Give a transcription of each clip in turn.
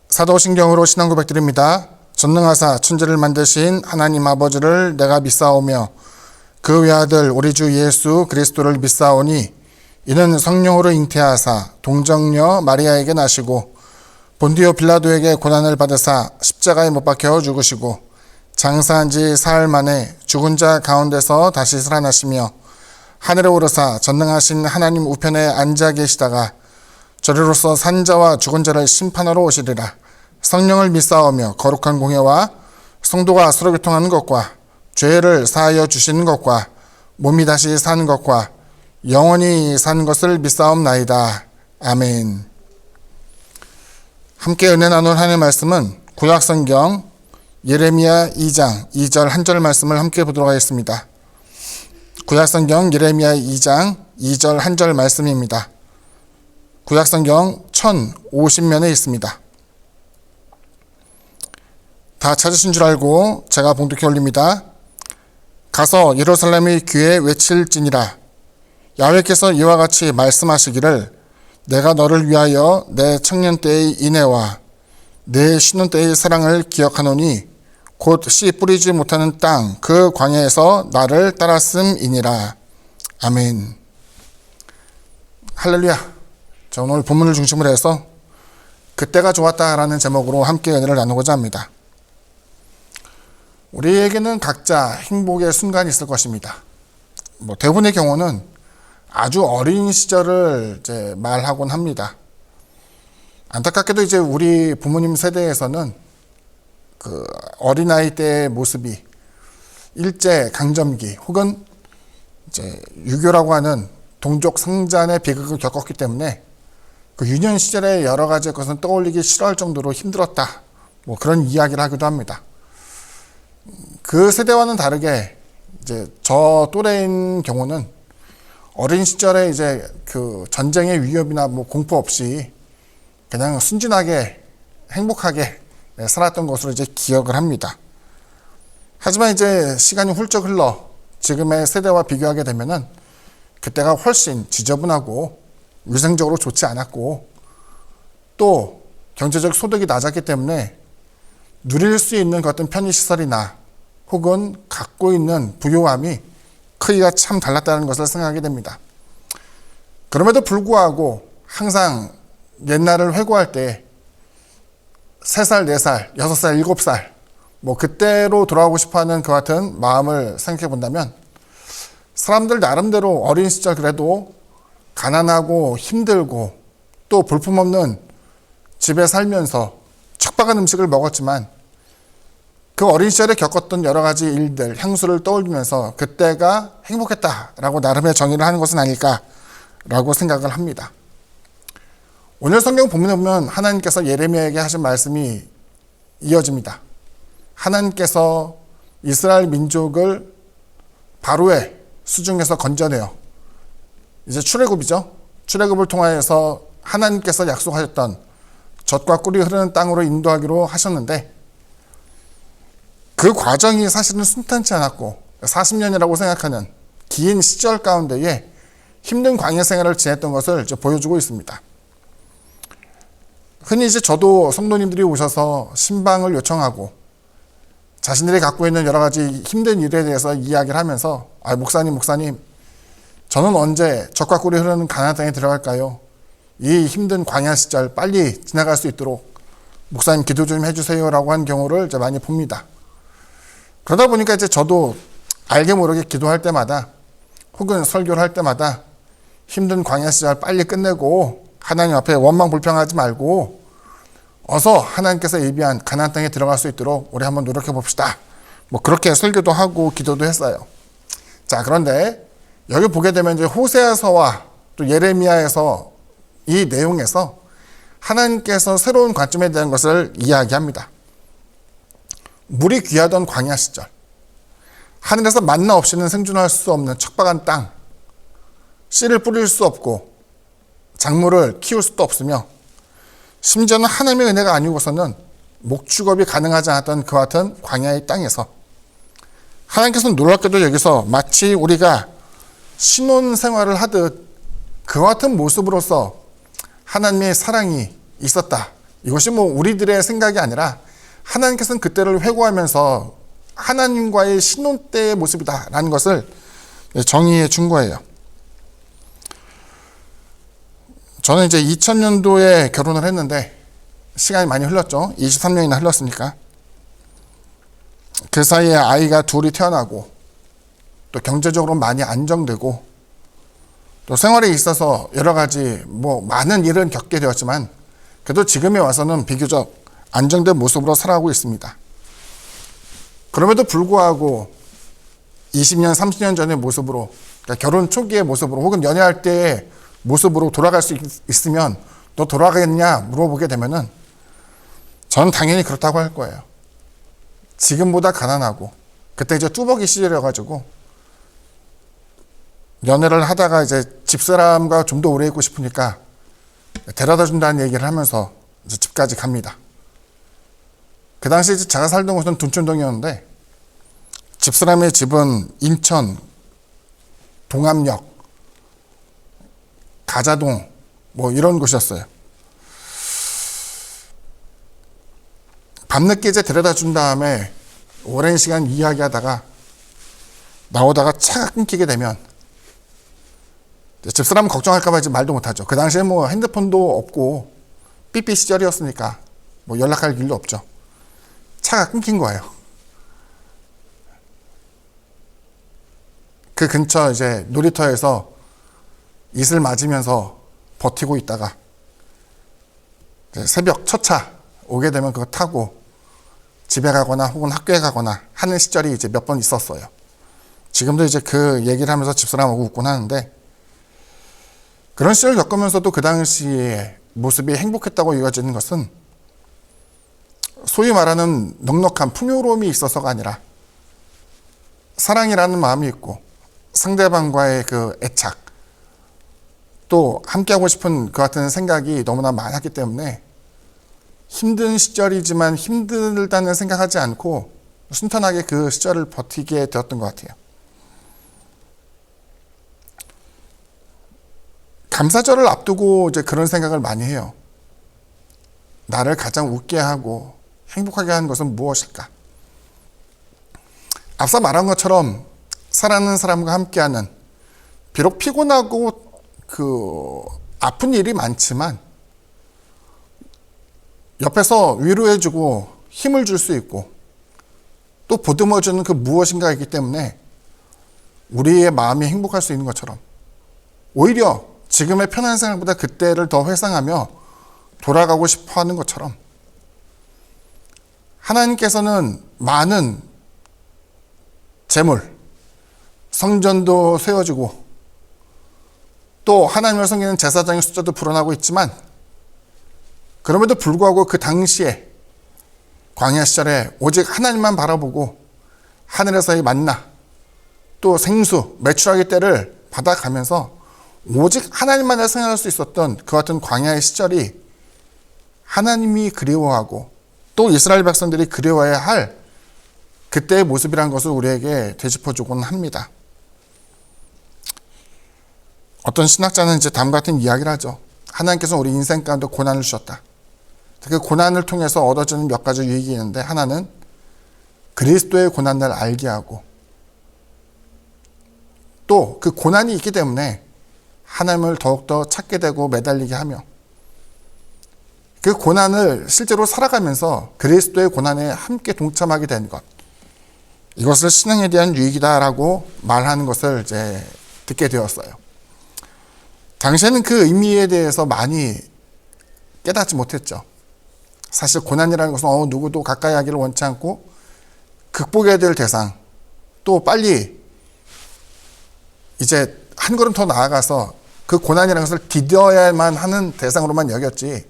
사도신경으로 신앙 고백드립니다. 전능하사 천지를 만드신 하나님 아버지를 내가 믿사오며 그 외아들 우리 주 예수 그리스도를 믿사오니 이는 성령으로 잉태하사 동정녀 마리아에게 나시고 본디오 빌라도에게 고난을 받으사 십자가에 못 박혀 죽으시고 장사한 지 사흘 만에 죽은 자 가운데서 다시 살아나시며 하늘에 오르사 전능하신 하나님 우편에 앉아 계시다가 저리로서 산 자와 죽은 자를 심판하러 오시리라. 성령을 믿사오며 거룩한 공예와 성도가 서로 교통하는 것과 죄를 사하여 주시는 것과 몸이 다시 사는 것과 영원히 사는 것을 믿사옵나이다. 아멘. 함께 은혜 나눌 하나님의 말씀은 구약성경 예레미야 2장 2절 한 절 말씀을 함께 보도록 하겠습니다. 구약성경 예레미야 2장 2절 한 절 말씀입니다. 구약성경 1050면에 있습니다. 다 찾으신 줄 알고 제가 봉독해 올립니다. 가서 예루살렘의 귀에 외칠지니라. 야훼께서 이와 같이 말씀하시기를 내가 너를 위하여 내 청년 때의 인애와 내 신혼 때의 사랑을 기억하노니 곧 씨 뿌리지 못하는 땅 그 광야에서 나를 따랐음이니라. 아멘. 할렐루야. 자, 오늘 본문을 중심으로 해서 그때가 좋았다라는 제목으로 함께 은혜를 나누고자 합니다. 우리에게는 각자 행복의 순간이 있을 것입니다. 대부분의 경우는 아주 어린 시절을 이제 말하곤 합니다. 안타깝게도 이제 우리 부모님 세대에서는 그 어린아이 때의 모습이 일제 강점기 혹은 이제 유교라고 하는 동족 상잔의 비극을 겪었기 때문에 그 유년 시절의 여러 가지 것은 떠올리기 싫어할 정도로 힘들었다. 그런 이야기를 하기도 합니다. 그 세대와는 다르게 이제 저 또래인 경우는 어린 시절에 이제 그 전쟁의 위협이나 공포 없이 그냥 순진하게 행복하게 살았던 것으로 이제 기억을 합니다. 하지만 이제 시간이 훌쩍 흘러 지금의 세대와 비교하게 되면은 그때가 훨씬 지저분하고 위생적으로 좋지 않았고 또 경제적 소득이 낮았기 때문에 누릴 수 있는 그 어떤 편의시설이나 혹은 갖고 있는 부유함이 크기가 참 달랐다는 것을 생각하게 됩니다. 그럼에도 불구하고 항상 옛날을 회고할 때 3살, 4살, 6살, 7살 그때로 돌아가고 싶어하는 그 같은 마음을 생각해 본다면 사람들 나름대로 어린 시절 그래도 가난하고 힘들고 또 볼품없는 집에 살면서 척박한 음식을 먹었지만 그 어린 시절에 겪었던 여러 가지 일들, 향수를 떠올리면서 그때가 행복했다라고 나름의 정의를 하는 것은 아닐까라고 생각을 합니다. 오늘 성경 본문에 보면 하나님께서 예레미야에게 하신 말씀이 이어집니다. 하나님께서 이스라엘 민족을 바로의 수중에서 건져내어 이제 출애굽이죠. 출애굽을 통하여서 하나님께서 약속하셨던 젖과 꿀이 흐르는 땅으로 인도하기로 하셨는데 그 과정이 사실은 순탄치 않았고 40년이라고 생각하는 긴 시절 가운데에 힘든 광야 생활을 지냈던 것을 이제 보여주고 있습니다. 흔히 이제 저도 성도님들이 오셔서 신방을 요청하고 자신들이 갖고 있는 여러 가지 힘든 일에 대해서 이야기를 하면서 목사님 저는 언제 젖과 꿀이 흐르는 가나안 땅에 들어갈까요? 이 힘든 광야 시절 빨리 지나갈 수 있도록 목사님 기도 좀 해주세요라고 한 경우를 이제 많이 봅니다. 그러다 보니까 이제 저도 알게 모르게 기도할 때마다 혹은 설교를 할 때마다 힘든 광야 시절 빨리 끝내고 하나님 앞에 원망 불평하지 말고 어서 하나님께서 예비한 가나안 땅에 들어갈 수 있도록 우리 한번 노력해 봅시다. 그렇게 설교도 하고 기도도 했어요. 자, 그런데 여기 보게 되면 이제 호세아서와 또 예레미야에서 이 내용에서 하나님께서 새로운 관점에 대한 것을 이야기합니다. 물이 귀하던 광야 시절, 하늘에서 만나 없이는 생존할 수 없는 척박한 땅, 씨를 뿌릴 수 없고 작물을 키울 수도 없으며 심지어는 하나님의 은혜가 아니고서는 목축업이 가능하지 않았던 그 같은 광야의 땅에서 하나님께서는 놀랍게도 여기서 마치 우리가 신혼생활을 하듯 그 같은 모습으로서 하나님의 사랑이 있었다. 이것이 뭐 우리들의 생각이 아니라 하나님께서는 그때를 회고하면서 하나님과의 신혼 때의 모습이다라는 것을 정의해 준 거예요. 저는 이제 2000년도에 결혼을 했는데 시간이 많이 흘렀죠. 23년이나 흘렀으니까. 그 사이에 아이가 둘이 태어나고 또 경제적으로 많이 안정되고 또 생활에 있어서 여러 가지 뭐 많은 일은 겪게 되었지만 그래도 지금에 와서는 비교적 안정된 모습으로 살아가고 있습니다. 그럼에도 불구하고 20년, 30년 전의 모습으로, 그러니까 결혼 초기의 모습으로 혹은 연애할 때의 모습으로 돌아갈 수 있으면 너 돌아가겠냐 물어보게 되면은 저는 당연히 그렇다고 할 거예요. 지금보다 가난하고 그때 이제 뚜벅이 시절이어가지고 연애를 하다가 이제 집사람과 좀 더 오래 있고 싶으니까 데려다 준다는 얘기를 하면서 이제 집까지 갑니다. 그 당시에 제가 살던 곳은 둔촌동이었는데 집사람의 집은 인천 동암역 가자동 뭐 이런 곳이었어요. 밤늦게 이제 데려다 준 다음에 오랜 시간 이야기하다가 나오다가 차가 끊기게 되면 집사람은 걱정할까봐 이제 말도 못하죠. 그 당시에 뭐 핸드폰도 없고 삐삐 시절이었으니까 뭐 연락할 길도 없죠. 차가 끊긴 거예요. 그 근처 이제 놀이터에서 이슬 맞으면서 버티고 있다가 새벽 첫 차 오게 되면 그거 타고 집에 가거나 혹은 학교에 가거나 하는 시절이 이제 몇 번 있었어요. 지금도 이제 그 얘기를 하면서 집사람하고 웃곤 하는데 그런 시절을 겪으면서도 그 당시에 모습이 행복했다고 이어지는 것은 소위 말하는 넉넉한 풍요로움이 있어서가 아니라 사랑이라는 마음이 있고 상대방과의 그 애착 또 함께하고 싶은 그 같은 생각이 너무나 많았기 때문에 힘든 시절이지만 힘들다는 생각하지 않고 순탄하게 그 시절을 버티게 되었던 것 같아요. 감사절을 앞두고 이제 그런 생각을 많이 해요. 나를 가장 웃게 하고 행복하게 하는 것은 무엇일까? 앞서 말한 것처럼 사랑하는 사람과 함께하는 비록 피곤하고 그 아픈 일이 많지만 옆에서 위로해주고 힘을 줄 수 있고 또 보듬어주는 그 무엇인가 있기 때문에 우리의 마음이 행복할 수 있는 것처럼 오히려 지금의 편한 생활보다 그때를 더 회상하며 돌아가고 싶어 하는 것처럼 하나님께서는 많은 재물, 성전도 세워지고 또 하나님을 섬기는 제사장의 숫자도 불어나고 있지만 그럼에도 불구하고 그 당시에 광야 시절에 오직 하나님만 바라보고 하늘에서의 만나 또 생수, 메추라기 때를 받아가면서 오직 하나님만을 생각할 수 있었던 그 같은 광야의 시절이 하나님이 그리워하고 또 이스라엘 백성들이 그리워해야 할 그때의 모습이라는 것을 우리에게 되짚어주곤 합니다. 어떤 신학자는 이제 다음과 같은 이야기를 하죠. 하나님께서 우리 인생 가운데 고난을 주셨다. 그 고난을 통해서 얻어지는 몇 가지 유익이 있는데 하나는 그리스도의 고난을 알게 하고 또 그 고난이 있기 때문에 하나님을 더욱더 찾게 되고 매달리게 하며 그 고난을 실제로 살아가면서 그리스도의 고난에 함께 동참하게 되는 것, 이것을 신앙에 대한 유익이다라고 말하는 것을 이제 듣게 되었어요. 당시에는 그 의미에 대해서 많이 깨닫지 못했죠. 사실 고난이라는 것은 누구도 가까이 하기를 원치 않고 극복해야 될 대상, 또 빨리 이제 한 걸음 더 나아가서 그 고난이라는 것을 디뎌야만 하는 대상으로만 여겼지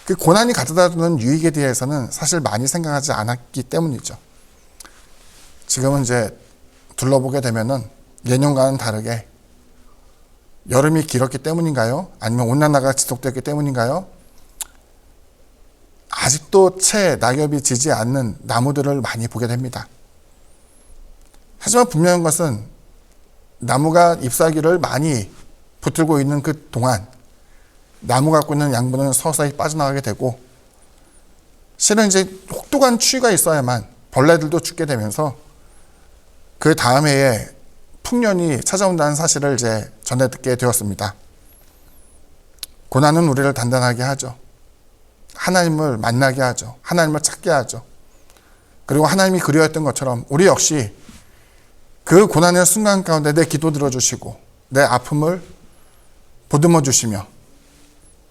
그 고난이 가져다주는 유익에 대해서는 사실 많이 생각하지 않았기 때문이죠. 지금은 이제 둘러보게 되면은 예년과는 다르게 여름이 길었기 때문인가요? 아니면 온난화가 지속됐기 때문인가요? 아직도 채 낙엽이 지지 않는 나무들을 많이 보게 됩니다. 하지만 분명한 것은 나무가 잎사귀를 많이 붙들고 있는 그 동안 나무가 갖고 있는 양분은 서서히 빠져나가게 되고 실은 이제 혹독한 추위가 있어야만 벌레들도 죽게 되면서 그 다음 해에 풍년이 찾아온다는 사실을 이제 전해 듣게 되었습니다. 고난은 우리를 단단하게 하죠. 하나님을 만나게 하죠. 하나님을 찾게 하죠. 그리고 하나님이 그리웠던 것처럼 우리 역시 그 고난의 순간 가운데 내 기도 들어주시고 내 아픔을 보듬어 주시며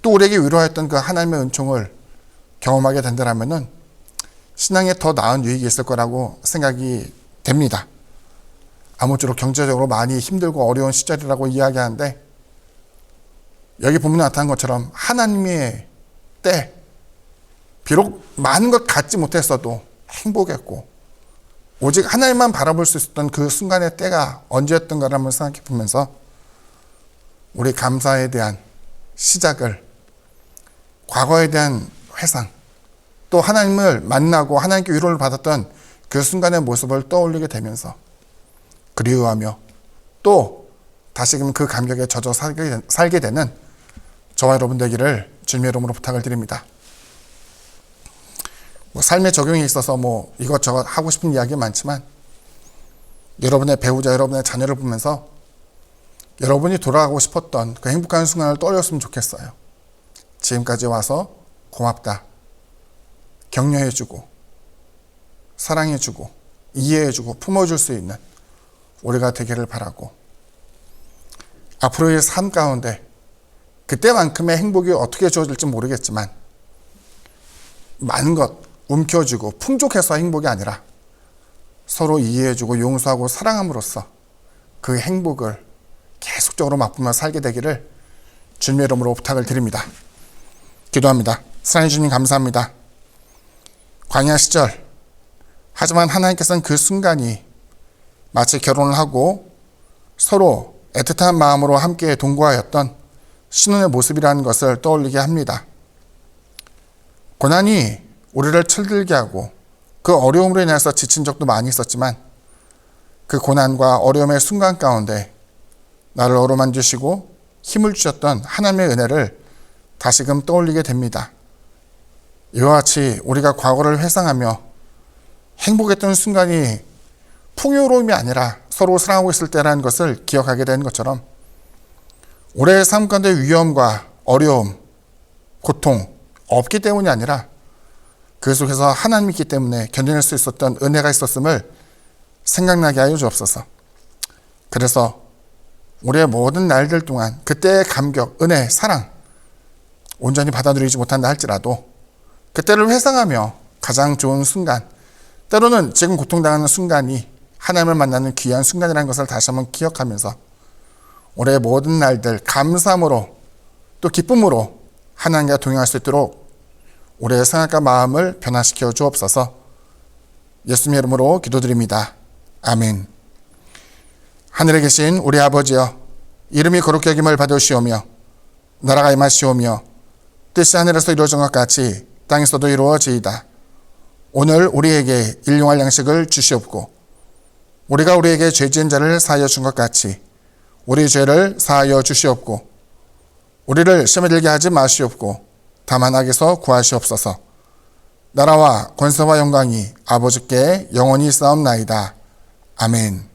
또 우리에게 위로하였던 그 하나님의 은총을 경험하게 된다면은 신앙에 더 나은 유익이 있을 거라고 생각이 됩니다. 아무쪼록 경제적으로 많이 힘들고 어려운 시절이라고 이야기하는데 여기 보면 나타난 것처럼 하나님의 때 비록 많은 것 갖지 못했어도 행복했고 오직 하나님만 바라볼 수 있었던 그 순간의 때가 언제였던가를 한번 생각해 보면서 우리 감사에 대한 시작을 과거에 대한 회상 또 하나님을 만나고 하나님께 위로를 받았던 그 순간의 모습을 떠올리게 되면서 그리워하며 또 다시금 그 감격에 젖어 살게 되는 저와 여러분 되기를 주님의 이름으로 부탁을 드립니다. 삶의 적용에 있어서 이것저것 하고 싶은 이야기 많지만 여러분의 배우자, 여러분의 자녀를 보면서 여러분이 돌아가고 싶었던 그 행복한 순간을 떠올렸으면 좋겠어요. 지금까지 와서 고맙다. 격려해주고 사랑해주고 이해해주고 품어줄 수 있는 우리가 되기를 바라고 앞으로의 삶 가운데 그때만큼의 행복이 어떻게 주어질지 모르겠지만 많은 것 움켜쥐고 풍족해서 행복이 아니라 서로 이해해주고 용서하고 사랑함으로써 그 행복을 계속적으로 맛보며 살게 되기를 주님의 이름으로 부탁을 드립니다. 기도합니다. 사랑해 주님 감사합니다. 광야 시절 하지만 하나님께서는 그 순간이 마치 결혼을 하고 서로 애틋한 마음으로 함께 동거하였던 신혼의 모습이라는 것을 떠올리게 합니다. 고난이 우리를 철들게 하고 그 어려움으로 인해서 지친 적도 많이 있었지만 그 고난과 어려움의 순간 가운데 나를 어루만지시고 힘을 주셨던 하나님의 은혜를 다시금 떠올리게 됩니다. 이와 같이 우리가 과거를 회상하며 행복했던 순간이 풍요로움이 아니라 서로 사랑하고 있을 때라는 것을 기억하게 되는 것처럼 올해의 삶 가운데 위험과 어려움, 고통 없기 때문이 아니라 그 속에서 하나님이 있기 때문에 견뎌낼 수 있었던 은혜가 있었음을 생각나게 하여 주옵소서. 그래서 우리의 모든 날들 동안 그때의 감격, 은혜, 사랑 온전히 받아들이지 못한다 할지라도 그때를 회상하며 가장 좋은 순간, 때로는 지금 고통당하는 순간이 하나님을 만나는 귀한 순간이라는 것을 다시 한번 기억하면서 올해의 모든 날들 감사함으로 또 기쁨으로 하나님과 동행할 수 있도록 올해의 생각과 마음을 변화시켜 주옵소서. 예수님의 이름으로 기도드립니다. 아멘. 하늘에 계신 우리 아버지여, 이름이 거룩히 여김을 받으시오며 나라가 임하시오며 뜻이 하늘에서 이루어진 것 같이 땅에서도 이루어지이다. 오늘 우리에게 일용할 양식을 주시옵고 우리가 우리에게 죄 지은 자를 사하여 준 것 같이 우리 죄를 사하여 주시옵고 우리를 시험에 들게 하지 마시옵고 다만 악에서 구하시옵소서. 나라와 권세와 영광이 아버지께 영원히 쌓옵나이다. 아멘.